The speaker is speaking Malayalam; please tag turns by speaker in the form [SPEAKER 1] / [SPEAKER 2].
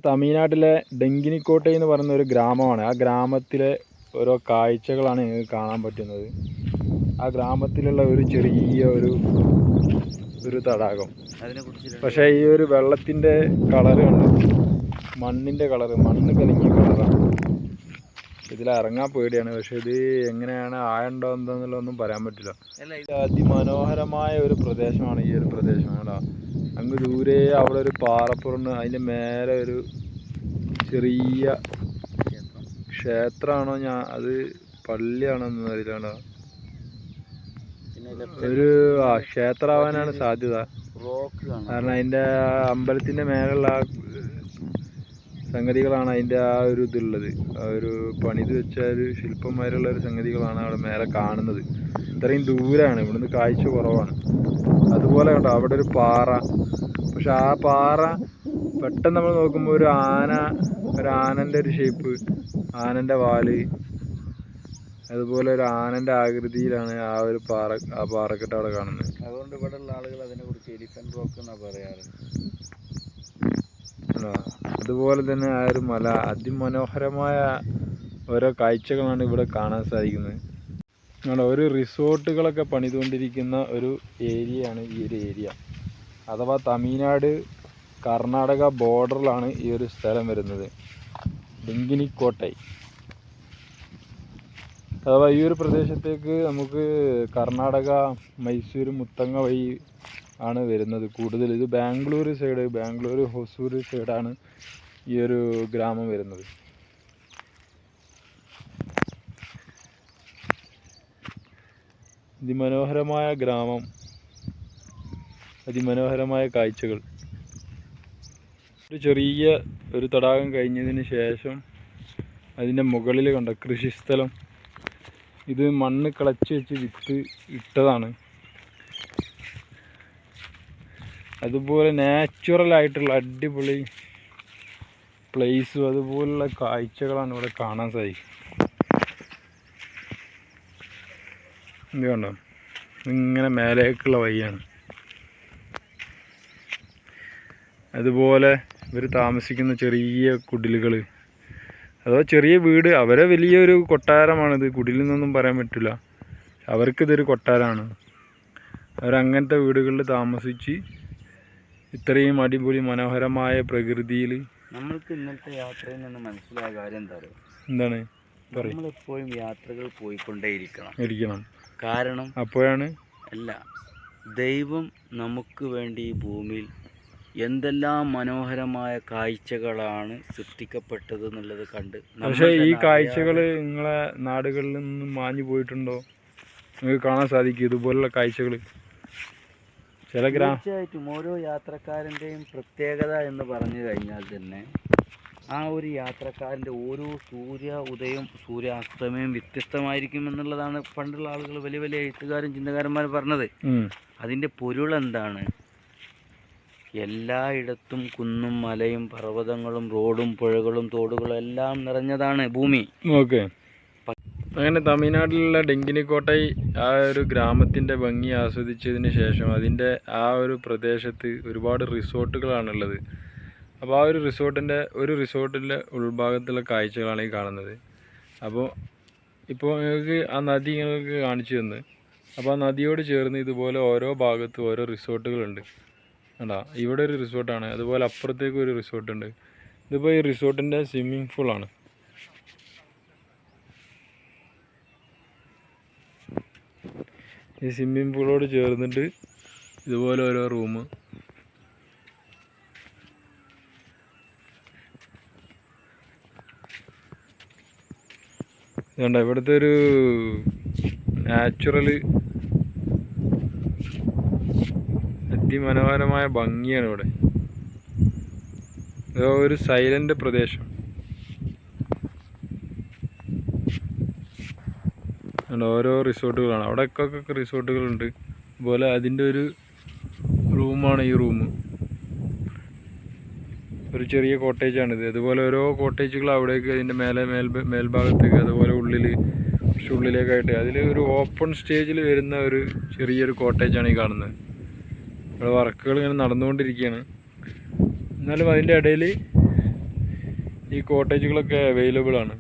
[SPEAKER 1] തമിഴ്നാട്ടിലെ ഡെങ്കിനിക്കോട്ടൈ എന്ന് പറയുന്ന ഒരു ഗ്രാമമാണ്. ആ ഗ്രാമത്തിലെ ഓരോ കാഴ്ചകളാണ് നിങ്ങൾക്ക് കാണാൻ പറ്റുന്നത്. ആ ഗ്രാമത്തിലുള്ള ഒരു ചെറിയ ഒരു തടാകം. പക്ഷേ ഈ ഒരു വെള്ളത്തിൻ്റെ കളറ് കണ്ടു, മണ്ണിൻ്റെ കളറ്, മണ്ണ് കലങ്ങിയ കളറാണ്. ഇതിലിറങ്ങാൻ പേടിയാണ്. പക്ഷെ ഇത് എങ്ങനെയാണ് ആഴണ്ടോ എന്താന്നുള്ളതൊന്നും പറയാൻ പറ്റില്ല. അതിമനോഹരമായ ഒരു പ്രദേശമാണ് ഈ ഒരു പ്രദേശം. കേട്ടോ, അങ്ങ് ദൂരെ അവിടെ ഒരു പാറപ്പുറണ്ട്, അതിൻ്റെ മേലെ ഒരു ചെറിയ ക്ഷേത്രമാണോ, അത് പള്ളിയാണോ എന്ന് അറിയില്ല. ഒരു ക്ഷേത്രമാവാനാണ് സാധ്യത. കാരണം അതിൻ്റെ അമ്പലത്തിൻ്റെ മേലുള്ള സംഗതികളാണ് അതിൻ്റെ ആ ഒരു ഇതുള്ളത്. ആ ഒരു പണിത് വെച്ച ഒരു ശില്പന്മാരുള്ള ഒരു സംഗതികളാണ് അവിടെ മേലെ കാണുന്നത്. ഇത്രയും ദൂരമാണ്, ഇവിടുന്ന് കാഴ്ച കുറവാണ്. അതുപോലെ കണ്ടോ അവിടെ ഒരു പാറ. പക്ഷെ ആ പാറ പെട്ടെന്ന് നമ്മൾ നോക്കുമ്പോൾ ഒരു ആനൻ്റെ ഒരു ഷേപ്പ്, ആനൻ്റെ വാല്, അതുപോലെ ഒരു ആനൻ്റെ ആകൃതിയിലാണ് ആ പാറക്കെട്ട് അവിടെ കാണുന്നത്.
[SPEAKER 2] അതുകൊണ്ട് ഇവിടെയുള്ള ആളുകൾ അതിനെക്കുറിച്ച് എലിഫന്റ് റോക്ക് എന്നാണ് പറയാറ്.
[SPEAKER 1] അതുപോലെ തന്നെ ആ ഒരു മല, അതിമനോഹരമായ ഓരോ കാഴ്ചകളാണ് ഇവിടെ കാണാൻ സാധിക്കുന്നത്. ഒരു റിസോർട്ടുകളൊക്കെ പണിതുകൊണ്ടിരിക്കുന്ന ഒരു ഏരിയയാണ് ഈ ഒരു ഏരിയ. അഥവാ തമിഴ്നാട് കർണാടക ബോർഡറിലാണ് ഈ ഒരു സ്ഥലം വരുന്നത്, ഡെങ്കിനിക്കോട്ടൈ. അഥവാ ഈ ഒരു പ്രദേശത്തേക്ക് നമുക്ക് കർണാടക മൈസൂർ മുത്തങ്ങ വഴി ആണ് വരുന്നത് കൂടുതൽ. ഇത് ബാംഗ്ലൂർ ഹൊസൂർ സൈഡാണ് ഈ ഒരു ഗ്രാമം വരുന്നത്. അതിമനോഹരമായ ഗ്രാമം, അതിമനോഹരമായ കാഴ്ചകൾ. ഒരു ചെറിയ ഒരു തടാകം കഴിഞ്ഞതിന് ശേഷം അതിൻ്റെ മുകളിൽ കണ്ട കൃഷിസ്ഥലം, ഇത് മണ്ണ് കിളച്ച് വെച്ച് വിത്ത് ഇട്ടതാണ്. അതുപോലെ നാച്ചുറലായിട്ടുള്ള അടിപൊളി പ്ലേസും അതുപോലുള്ള കാഴ്ചകളാണ് ഇവിടെ കാണാൻ സാധിക്കും. ഇത് കണ്ടോ, ഇങ്ങനെ മേലേക്കുള്ള വഴിയാണ്. അതുപോലെ ഇവർ താമസിക്കുന്ന ചെറിയ കുടിലുകൾ, അഥവാ ചെറിയ വീട്, അവരെ വലിയൊരു കൊട്ടാരമാണിത്. കുടിലെന്നൊന്നും പറയാൻ പറ്റില്ല, അവർക്കിതൊരു കൊട്ടാരമാണ്. അവരങ്ങനത്തെ വീടുകളിൽ താമസിച്ച് ഇത്രയും അടിപൊളി മനോഹരമായ പ്രകൃതിയിൽ.
[SPEAKER 2] നമ്മൾക്ക് ഇന്നത്തെ യാത്രയിൽ നിന്ന് മനസ്സിലായ കാര്യം
[SPEAKER 1] എന്താണ്?
[SPEAKER 2] നമ്മളെപ്പോഴും യാത്രകൾ പോയിക്കൊണ്ടേയിരിക്കണം. കാരണം
[SPEAKER 1] അപ്പോഴാണ്
[SPEAKER 2] ദൈവം നമുക്ക് വേണ്ടി ഈ ഭൂമിയിൽ എന്തെല്ലാം മനോഹരമായ കാഴ്ചകളാണ് സൃഷ്ടിക്കപ്പെട്ടത് എന്നുള്ളത് കണ്ട്.
[SPEAKER 1] പക്ഷേ ഈ കാഴ്ചകൾ നിങ്ങളെ നാടുകളിൽ നിന്നും മാഞ്ഞു പോയിട്ടുണ്ടോ? നിങ്ങൾക്ക് കാണാൻ സാധിക്കും ഇതുപോലുള്ള കാഴ്ചകൾ?
[SPEAKER 2] തീർച്ചയായിട്ടും ഓരോ യാത്രക്കാരൻ്റെയും പ്രത്യേകത എന്ന് പറഞ്ഞു കഴിഞ്ഞാൽ തന്നെ ആ ഒരു യാത്രക്കാരൻ്റെ ഓരോ സൂര്യ ഉദയം സൂര്യാസ്തമയം വ്യത്യസ്തമായിരിക്കും എന്നുള്ളതാണ് പണ്ടുള്ള ആളുകൾ, വലിയ വലിയ എഴുത്തുകാരും ചിന്തകാരന്മാരും പറഞ്ഞത്. അതിൻ്റെ പൊരുൾ എന്താണ്? എല്ലായിടത്തും കുന്നും മലയും പർവ്വതങ്ങളും റോഡും പുഴകളും തോടുകളും എല്ലാം നിറഞ്ഞതാണ് ഭൂമി.
[SPEAKER 1] ഓക്കെ. അങ്ങനെ തമിഴ്നാട്ടിലുള്ള ഡെങ്കിനിക്കോട്ടൈ ആ ഒരു ഗ്രാമത്തിൻ്റെ ഭംഗി ആസ്വദിച്ചതിന് ശേഷം അതിൻ്റെ ആ ഒരു പ്രദേശത്ത് ഒരുപാട് റിസോർട്ടുകളാണുള്ളത്. അപ്പോൾ ആ ഒരു റിസോർട്ടിൻ്റെ ഉൾഭാഗത്തുള്ള കാഴ്ചകളാണ് ഈ കാണുന്നത്. ഇപ്പോൾ നിങ്ങൾക്ക് ആ നദി നിങ്ങൾക്ക് കാണിച്ചു തന്ന്, അപ്പോൾ ആ നദിയോട് ചേർന്ന് ഇതുപോലെ ഓരോ ഭാഗത്തും ഓരോ റിസോർട്ടുകളുണ്ട്. കണ്ടോ, ഇവിടെ ഒരു റിസോർട്ടാണ്, അതുപോലെ അപ്പുറത്തേക്കും ഒരു റിസോർട്ടുണ്ട്. ഇതിപ്പോൾ ഈ റിസോർട്ടിൻ്റെ സ്വിമ്മിംഗ് പൂളാണ്. ഈ സ്വിമ്മിംഗ് പൂളോട് ചേർന്നിട്ട് ഇതുപോലെ ഓരോ റൂം. ഇതുണ്ട് ഇവിടുത്തെ ഒരു നാച്ചുറൽ അതിമനോഹരമായ ഭംഗിയാണ് ഇവിടെ. ഒരു സൈലന്റ് പ്രദേശം. ഓരോ റിസോർട്ടുകളാണ്, അവിടെയൊക്കെ റിസോർട്ടുകളുണ്ട്. അതുപോലെ അതിൻ്റെ ഒരു റൂമാണ് ഈ റൂം. ഒരു ചെറിയ കോട്ടേജാണിത്. അതുപോലെ ഓരോ കോട്ടേജുകൾ അവിടേക്ക് അതിൻ്റെ മേൽഭാഗത്തേക്ക്, അതുപോലെ കുറച്ച് ഉള്ളിലേക്കായിട്ട് അതിൽ ഒരു ഓപ്പൺ സ്റ്റേജിൽ വരുന്ന ഒരു ചെറിയൊരു കോട്ടേജാണ് ഈ കാണുന്നത്. ഇവിടെ വർക്കുകൾ ഇങ്ങനെ നടന്നുകൊണ്ടിരിക്കുകയാണ്. എന്നാലും അതിൻ്റെ ഇടയിൽ ഈ കോട്ടേജുകളൊക്കെ അവൈലബിൾ ആണ്.